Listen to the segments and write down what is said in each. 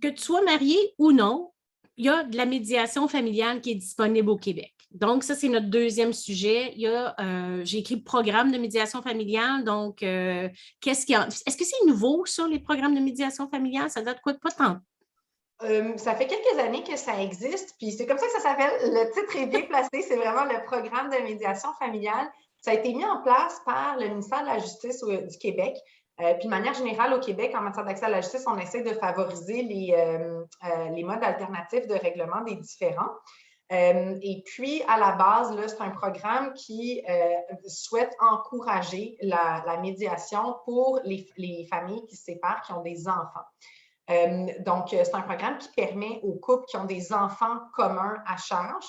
que tu sois marié ou non, il y a de la médiation familiale qui est disponible au Québec. Donc, ça, c'est notre deuxième sujet. J'ai écrit le programme de médiation familiale. Donc, est-ce que c'est nouveau, ça, les programmes de médiation familiale? Ça date quoi de pas tant? Ça fait quelques années que ça existe, puis c'est comme ça que ça s'appelle. Le titre est bien placé, c'est vraiment le programme de médiation familiale. Ça a été mis en place par le ministère de la Justice du Québec. Puis de manière générale, au Québec, en matière d'accès à la justice, on essaie de favoriser les modes alternatifs de règlement des différends. Et puis, à la base, là, c'est un programme qui souhaite encourager la médiation pour les familles qui se séparent, qui ont des enfants. Donc, c'est un programme qui permet aux couples qui ont des enfants communs à charge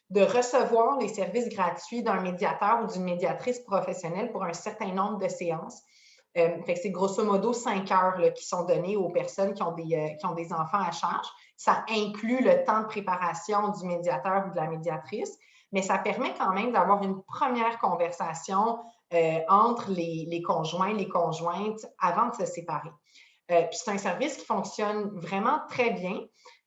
de recevoir les services gratuits d'un médiateur ou d'une médiatrice professionnelle pour un certain nombre de séances. Fait que c'est grosso modo 5 heures là, qui sont données aux personnes qui ont des enfants à charge. Ça inclut le temps de préparation du médiateur ou de la médiatrice, mais ça permet quand même d'avoir une première conversation entre les conjoints, les conjointes avant de se séparer. Puis c'est un service qui fonctionne vraiment très bien.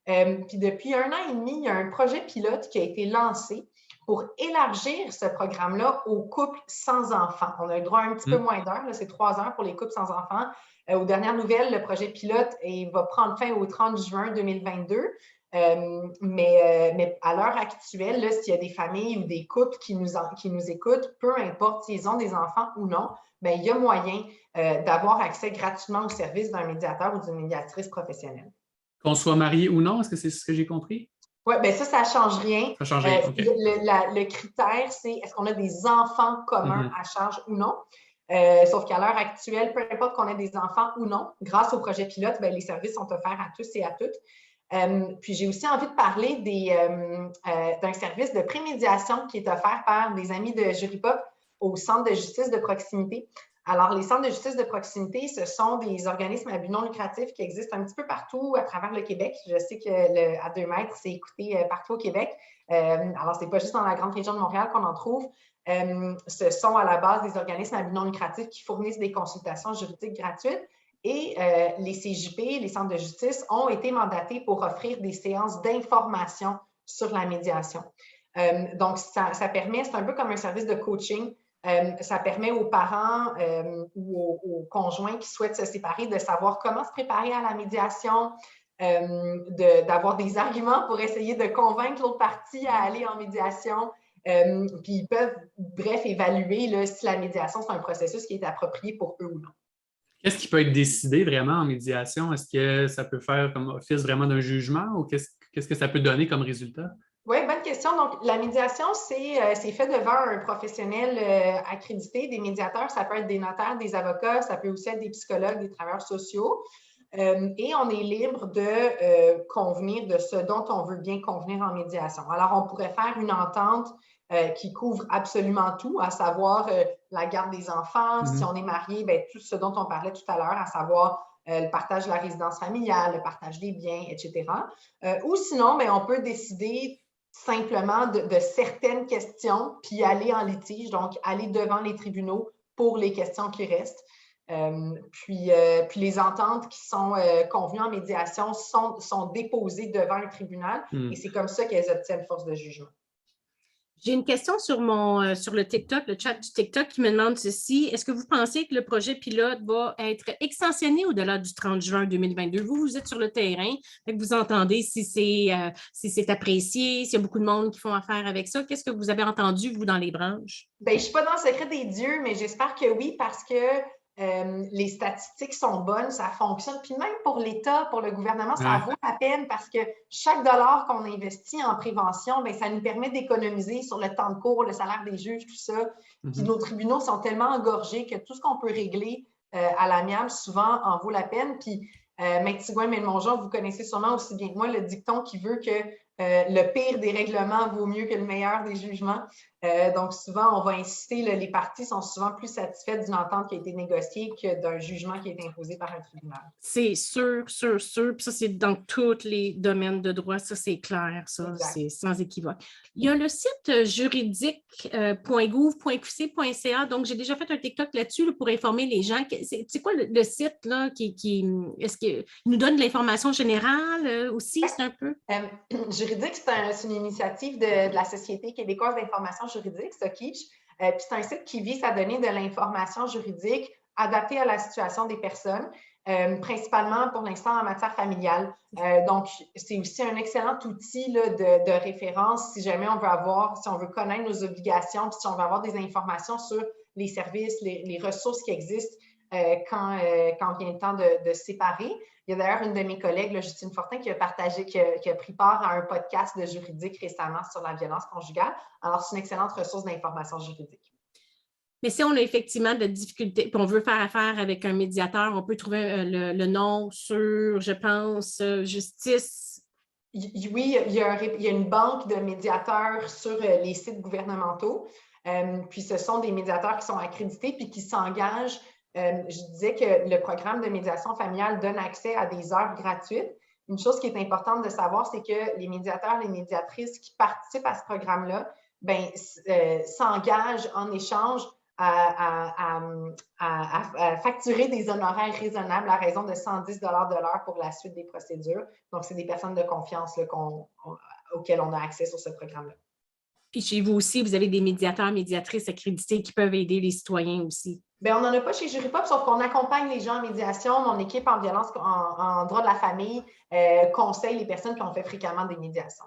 Puis depuis 1 an et demi, il y a un projet pilote qui a été lancé pour élargir ce programme-là aux couples sans enfants. On a le droit à un petit peu moins d'heures, c'est 3 heures pour les couples sans enfants. Aux dernières nouvelles, le projet pilote va prendre fin au 30 juin 2022. Mais à l'heure actuelle, là, s'il y a des familles ou des couples qui nous écoutent, peu importe s'ils ont des enfants ou non, bien, il y a moyen d'avoir accès gratuitement au service d'un médiateur ou d'une médiatrice professionnelle. Qu'on soit marié ou non, est-ce que c'est ce que j'ai compris? Oui, bien ça ne change rien. Ça change rien, OK. Le critère, c'est est-ce qu'on a des enfants communs à charge ou non? Sauf qu'à l'heure actuelle, peu importe qu'on ait des enfants ou non, grâce au projet pilote, bien, les services sont offerts à tous et à toutes. Puis j'ai aussi envie de parler d'un service de prémédiation qui est offert par des amis de Jury-Pop au Centre de justice de proximité. Alors, les centres de justice de proximité, ce sont des organismes à but non lucratif qui existent un petit peu partout à travers le Québec. Je sais que à 2 mètres, c'est écouté partout au Québec. Alors, ce n'est pas juste dans la grande région de Montréal qu'on en trouve. Ce sont à la base des organismes à but non lucratif qui fournissent des consultations juridiques gratuites. Et les CJP, les centres de justice, ont été mandatés pour offrir des séances d'information sur la médiation. Donc, ça permet, c'est un peu comme un service de coaching. Ça permet aux parents ou aux conjoints qui souhaitent se séparer de savoir comment se préparer à la médiation, d'avoir des arguments pour essayer de convaincre l'autre partie à aller en médiation. Puis ils peuvent, bref, évaluer là, si la médiation, c'est un processus qui est approprié pour eux ou non. Qu'est-ce qui peut être décidé vraiment en médiation? Est-ce que ça peut faire comme office vraiment d'un jugement ou qu'est-ce que ça peut donner comme résultat? Oui, bonne question. Donc, la médiation, c'est fait devant un professionnel accrédité. Des médiateurs, ça peut être des notaires, des avocats, ça peut aussi être des psychologues, des travailleurs sociaux. Et on est libre de convenir de ce dont on veut bien convenir en médiation. Alors, on pourrait faire une entente qui couvre absolument tout, à savoir la garde des enfants, si on est marié, bien, tout ce dont on parlait tout à l'heure, à savoir le partage de la résidence familiale, le partage des biens, etc. Ou sinon, bien, on peut décider simplement de certaines questions, puis aller en litige, donc aller devant les tribunaux pour les questions qui restent. Puis les ententes qui sont convenues en médiation sont déposées devant un tribunal et c'est comme ça qu'elles obtiennent force de jugement. J'ai une question sur le TikTok, le chat du TikTok qui me demande ceci. Est-ce que vous pensez que le projet pilote va être extensionné au-delà du 30 juin 2022? Vous êtes sur le terrain, vous entendez si c'est apprécié, s'il y a beaucoup de monde qui font affaire avec ça. Qu'est-ce que vous avez entendu, vous, dans les branches? Bien, je ne suis pas dans le secret des dieux, mais j'espère que oui, parce que les statistiques sont bonnes, ça fonctionne. Puis même pour l'État, pour le gouvernement, ça vaut la peine parce que chaque dollar qu'on investit en prévention, bien, ça nous permet d'économiser sur le temps de cours, le salaire des juges, tout ça. Puis nos tribunaux sont tellement engorgés que tout ce qu'on peut régler à l'amiable, souvent, en vaut la peine. Puis Maître Sigouin Ménmongeon, vous connaissez sûrement aussi bien que moi le dicton qui veut que le pire des règlements vaut mieux que le meilleur des jugements. Donc, souvent, on va insister, les parties sont souvent plus satisfaites d'une entente qui a été négociée que d'un jugement qui a été imposé par un tribunal. C'est sûr, sûr, sûr. Puis ça, c'est dans tous les domaines de droit. Ça, c'est clair, ça, Exact. c'est sans équivoque. Il y a le site juridique.gouv.qc.ca. Donc, j'ai déjà fait un TikTok là-dessus pour informer les gens. C'est quoi le site là, est-ce qu'il nous donne de l'information générale aussi? C'est un peu? Juridique, c'est une initiative de la Société québécoise d'information juridique, SOQIJ. Puis c'est un site qui vise à donner de l'information juridique adaptée à la situation des personnes, principalement pour l'instant en matière familiale. Donc, c'est aussi un excellent outil là, de référence si jamais on veut connaître nos obligations, puis si on veut avoir des informations sur les services, les ressources qui existent quand vient le temps de se séparer. Il y a d'ailleurs une de mes collègues, là, Justine Fortin, qui a pris part à un podcast de juridique récemment sur la violence conjugale. Alors, c'est une excellente ressource d'information juridique. Mais si on a effectivement de difficultés, puis on veut faire affaire avec un médiateur, on peut trouver le nom sur, je pense, Justice. Oui, il y a une banque de médiateurs sur les sites gouvernementaux. Puis ce sont des médiateurs qui sont accrédités puis qui s'engagent. Je disais que le programme de médiation familiale donne accès à des heures gratuites. Une chose qui est importante de savoir, c'est que les médiateurs, les médiatrices qui participent à ce programme-là, s'engagent en échange à facturer des honoraires raisonnables à raison de 110 $ de l'heure pour la suite des procédures. Donc, c'est des personnes de confiance là, auxquelles on a accès sur ce programme-là. Puis chez vous aussi, vous avez des médiateurs, médiatrices accrédités qui peuvent aider les citoyens aussi. Bien, on n'en a pas chez Juripop, sauf qu'on accompagne les gens en médiation. Mon équipe en violence, en droit de la famille, conseille les personnes qui ont fait fréquemment des médiations.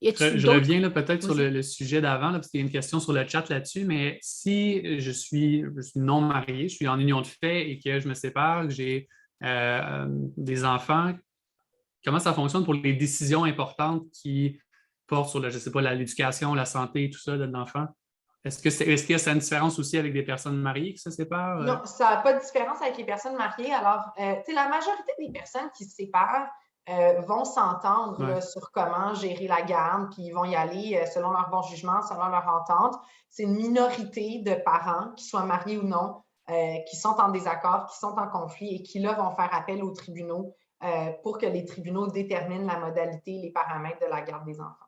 Je reviens là, peut-être sur le sujet d'avant, parce qu'il y a une question sur le chat là-dessus, mais si je suis non marié, je suis en union de fait et que je me sépare, que j'ai des enfants, comment ça fonctionne pour les décisions importantes qui portent sur, je ne sais pas, l'éducation, la santé et tout ça de l'enfant? Est-ce qu'il y a une différence aussi avec des personnes mariées qui se séparent? Non, ça n'a pas de différence avec les personnes mariées. Alors, la majorité des personnes qui se séparent vont s'entendre là, sur comment gérer la garde, puis ils vont y aller selon leur bon jugement, selon leur entente. C'est une minorité de parents, qu'ils soient mariés ou non, qui sont en désaccord, qui sont en conflit et qui, là, vont faire appel aux tribunaux pour que les tribunaux déterminent la modalité, les paramètres de la garde des enfants.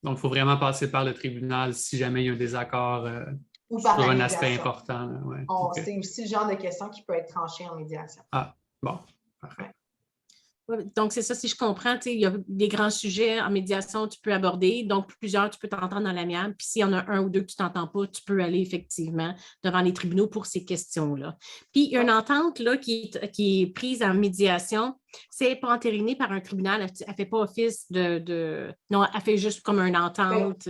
Donc, il faut vraiment passer par le tribunal si jamais il y a un désaccord ou par sur un aspect important. Ouais. C'est aussi le genre de question qui peut être tranché en médiation. Ah, bon, parfait. Donc, c'est ça, si je comprends, il y a des grands sujets en médiation que tu peux aborder. Donc, plusieurs, tu peux t'entendre dans l'amiable. Puis, s'il y en a un ou deux que tu ne t'entends pas, tu peux aller effectivement devant les tribunaux pour ces questions-là. Puis, il y a une entente là, qui est prise en médiation. C'est pas entériné par un tribunal. Elle ne fait pas office Non, elle fait juste comme une entente.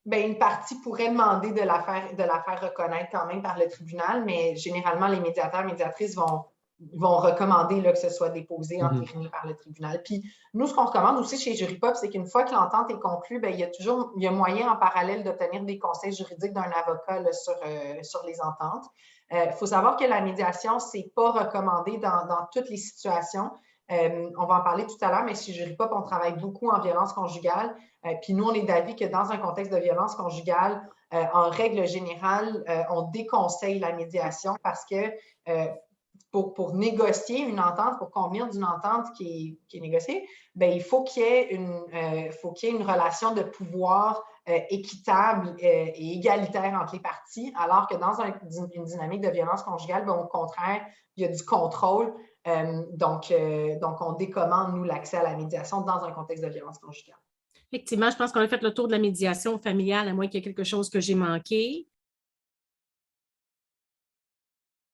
Une partie pourrait demander de la faire reconnaître quand même par le tribunal, mais généralement, les médiateurs, médiatrices vont recommander là, que ce soit déposé, entériné par le tribunal. Puis nous, ce qu'on recommande aussi chez Juripop, c'est qu'une fois que l'entente est conclue, il y a moyen en parallèle d'obtenir des conseils juridiques d'un avocat là, sur les ententes. Il faut savoir que la médiation, ce n'est pas recommandé dans toutes les situations. On va en parler tout à l'heure, mais chez Juripop, on travaille beaucoup en violence conjugale. Puis nous, on est d'avis que dans un contexte de violence conjugale, en règle générale, on déconseille la médiation parce que pour négocier une entente, pour convenir d'une entente qui est négociée, il faut qu'il y ait une relation de pouvoir équitable et égalitaire entre les parties, alors que dans une dynamique de violence conjugale, au contraire, il y a du contrôle. Donc, on décommande, nous, l'accès à la médiation dans un contexte de violence conjugale. Effectivement, je pense qu'on a fait le tour de la médiation familiale, à moins qu'il y ait quelque chose que j'ai manqué.